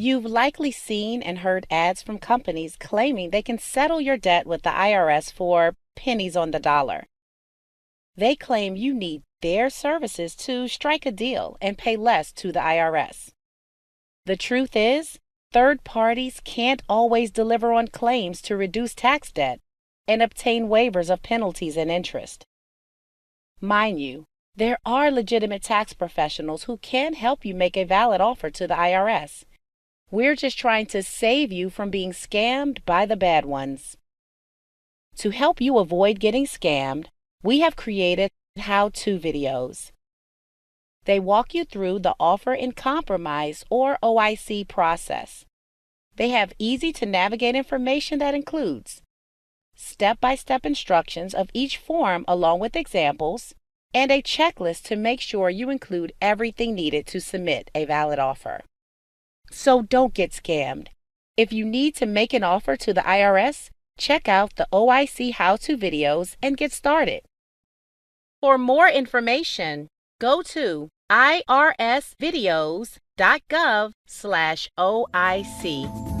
You've likely seen and heard ads from companies claiming they can settle your debt with the IRS for pennies on the dollar. They claim you need their services to strike a deal and pay less to the IRS. The truth is, third parties can't always deliver on claims to reduce tax debt and obtain waivers of penalties and interest. Mind you, there are legitimate tax professionals who can help you make a valid offer to the IRS. We're just trying to save you from being scammed by the bad ones. To help you avoid getting scammed, we have created how-to videos. They walk you through the offer in compromise or OIC process. They have easy-to-navigate information that includes step-by-step instructions of each form along with examples, and a checklist to make sure you include everything needed to submit a valid offer. So don't get scammed. If you need to make an offer to the IRS, check out the OIC how-to videos and get started. For more information, go to irsvideos.gov/OIC.